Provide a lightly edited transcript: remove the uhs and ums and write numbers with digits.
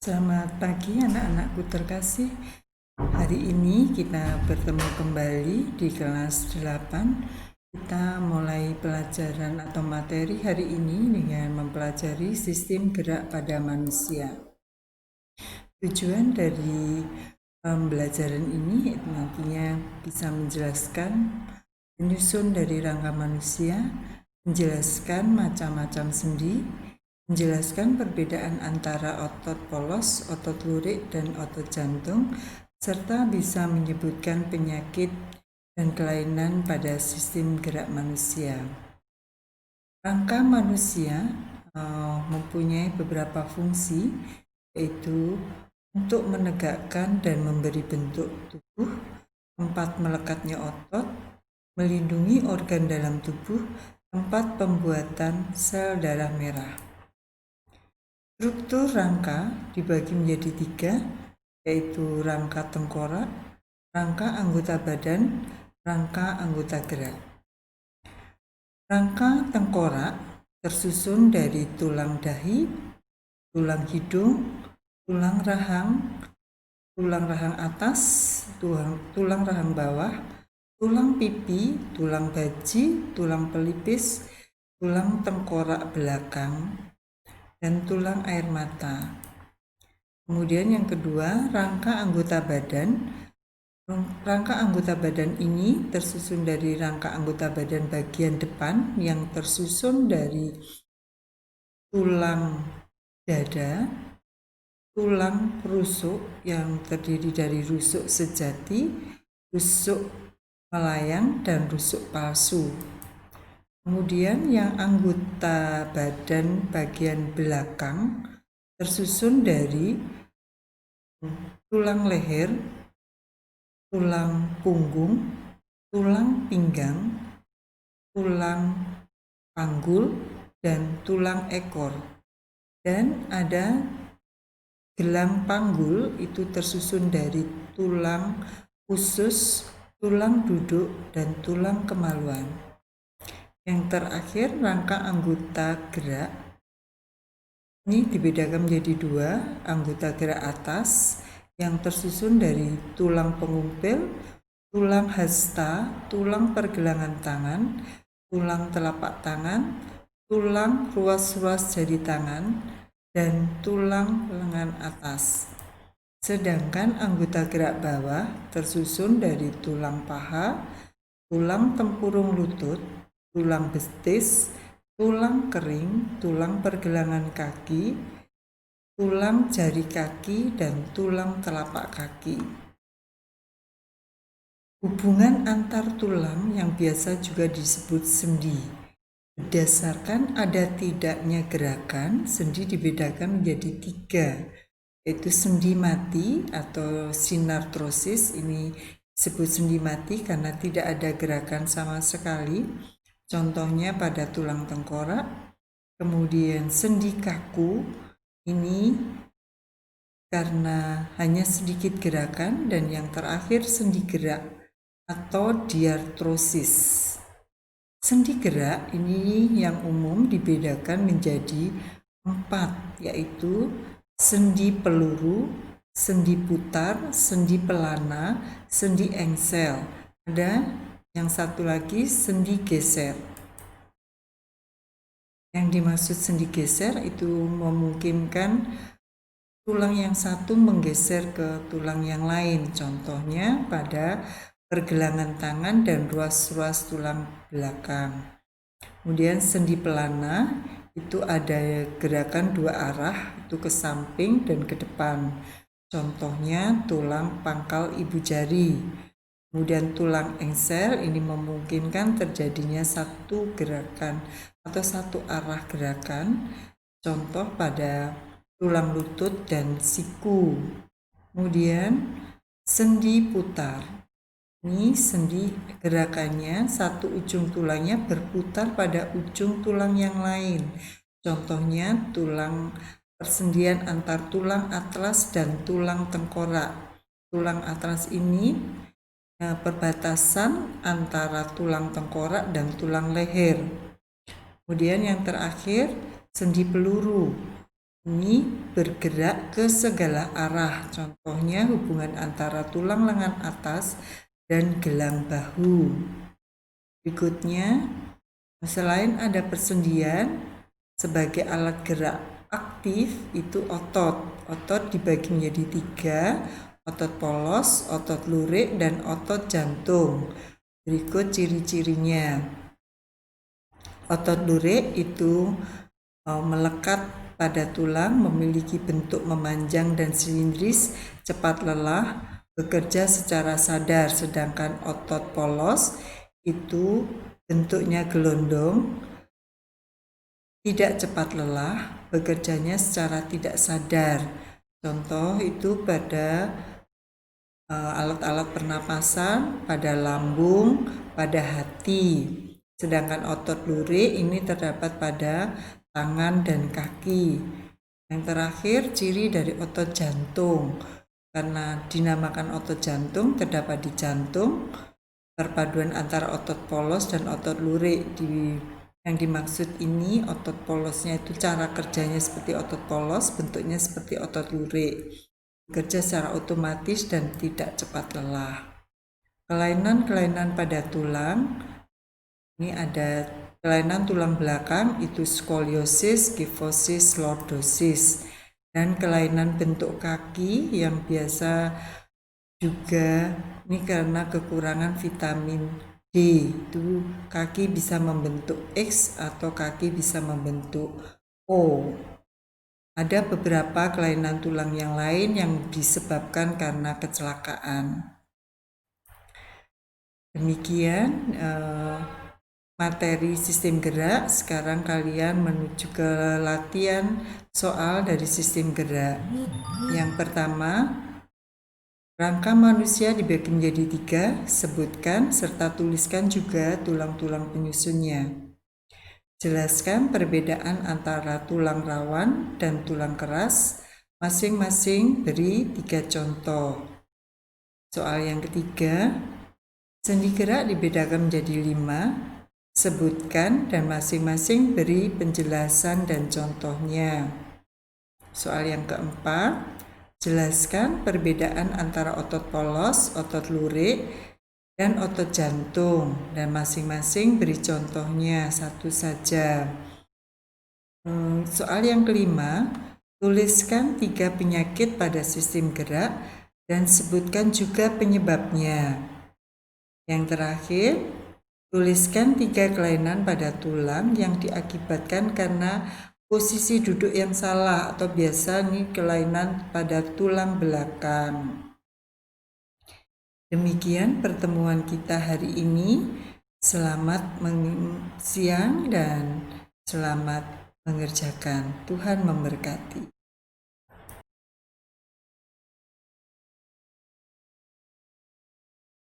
Selamat pagi anak-anakku terkasih. Hari ini kita bertemu kembali di kelas 8. Kita mulai pelajaran atau materi hari ini dengan mempelajari sistem gerak pada manusia. Tujuan dari pembelajaran ini nantinya bisa menjelaskan penyusun dari rangka manusia, menjelaskan macam-macam sendi, menjelaskan perbedaan antara otot polos, otot lurik, dan otot jantung, serta bisa menyebutkan penyakit dan kelainan pada sistem gerak manusia. Rangka manusia mempunyai beberapa fungsi, yaitu untuk menegakkan dan memberi bentuk tubuh, tempat melekatnya otot, melindungi organ dalam tubuh, tempat pembuatan sel darah merah. Struktur rangka dibagi menjadi 3, yaitu rangka tengkorak, rangka anggota badan, rangka anggota gerak. Rangka tengkorak tersusun dari tulang dahi, tulang hidung, tulang rahang atas, tulang rahang bawah, tulang pipi, tulang baji, tulang pelipis, tulang tengkorak belakang, dan tulang air mata. Kemudian yang kedua, rangka anggota badan. Rangka anggota badan ini tersusun dari rangka anggota badan bagian depan yang tersusun dari tulang dada, tulang rusuk yang terdiri dari rusuk sejati, rusuk melayang, dan rusuk palsu. Kemudian yang anggota badan bagian belakang tersusun dari tulang leher, tulang punggung, tulang pinggang, tulang panggul, dan tulang ekor. Dan ada gelang panggul, itu tersusun dari tulang usus, tulang duduk, dan tulang kemaluan. Yang terakhir, rangka anggota gerak ini dibedakan menjadi 2, anggota gerak atas yang tersusun dari tulang pengumpil, tulang hasta, tulang pergelangan tangan, tulang telapak tangan, tulang ruas-ruas jari tangan, dan tulang lengan atas. Sedangkan anggota gerak bawah tersusun dari tulang paha, tulang tempurung lutut, tulang betis, tulang kering, tulang pergelangan kaki, tulang jari kaki, dan tulang telapak kaki. Hubungan antar tulang yang biasa juga disebut sendi. Berdasarkan ada tidaknya gerakan, sendi dibedakan menjadi 3, yaitu sendi mati atau sinartrosis. Ini disebut sendi mati karena tidak ada gerakan sama sekali. Contohnya pada tulang tengkorak. Kemudian sendi kaku, ini karena hanya sedikit gerakan. Dan yang terakhir sendi gerak atau diartrosis. Sendi gerak ini yang umum dibedakan menjadi 4, yaitu sendi peluru, sendi putar, sendi pelana, sendi engsel. Ada yang satu lagi, sendi geser. Yang dimaksud sendi geser itu memungkinkan tulang yang satu menggeser ke tulang yang lain. Contohnya pada pergelangan tangan dan ruas-ruas tulang belakang. Kemudian sendi pelana itu ada gerakan 2 arah, itu ke samping dan ke depan. Contohnya tulang pangkal ibu jari. Kemudian tulang engsel ini memungkinkan terjadinya satu gerakan atau satu arah gerakan. Contoh pada tulang lutut dan siku. Kemudian sendi putar. Ini sendi gerakannya satu ujung tulangnya berputar pada ujung tulang yang lain. Contohnya tulang persendian antar tulang atlas dan tulang tengkorak. Tulang atlas ini perbatasan antara tulang tengkorak dan tulang leher. Kemudian yang terakhir sendi peluru. ini bergerak ke segala arah. Contohnya hubungan antara tulang lengan atas dan gelang bahu. Berikutnya, selain ada persendian, sebagai alat gerak aktif itu otot. Otot dibagi menjadi 3, otot polos, otot lurik, dan otot jantung. Berikut ciri-cirinya. Otot lurik itu melekat pada tulang, memiliki bentuk memanjang dan silindris, cepat lelah, bekerja secara sadar. Sedangkan otot polos itu bentuknya gelondong, tidak cepat lelah, bekerjanya secara tidak sadar. Contoh itu pada alat-alat pernapasan, pada lambung, pada hati. Sedangkan otot lurik ini terdapat pada tangan dan kaki. Yang terakhir, ciri dari otot jantung. Karena dinamakan otot jantung, terdapat di jantung, perpaduan antara otot polos dan otot lurik. Yang dimaksud ini otot polosnya itu cara kerjanya seperti otot polos, bentuknya seperti otot lurik, bekerja secara otomatis dan tidak cepat lelah. Kelainan-kelainan pada tulang, ini ada kelainan tulang belakang itu skoliosis, kifosis, lordosis, dan kelainan bentuk kaki yang biasa juga ini karena kekurangan vitamin D, itu kaki bisa membentuk X atau kaki bisa membentuk O. Ada beberapa kelainan tulang yang lain yang disebabkan karena kecelakaan. Demikian materi sistem gerak. Sekarang kalian menuju ke latihan soal dari sistem gerak. Yang pertama, rangka manusia dibagi menjadi 3, sebutkan serta tuliskan juga tulang-tulang penyusunnya. Jelaskan perbedaan antara tulang rawan dan tulang keras, masing-masing beri 3 contoh. Soal yang ketiga, sendi gerak dibedakan menjadi 5, sebutkan dan masing-masing beri penjelasan dan contohnya. Soal yang keempat, jelaskan perbedaan antara otot polos, otot lurik, dan otot jantung, dan masing-masing beri contohnya satu saja. Soal yang kelima, tuliskan 3 penyakit pada sistem gerak dan sebutkan juga penyebabnya. Yang terakhir, tuliskan 3 kelainan pada tulang yang diakibatkan karena posisi duduk yang salah atau biasa nih kelainan pada tulang belakang. Demikian pertemuan kita hari ini. Selamat siang dan selamat mengerjakan. Tuhan memberkati.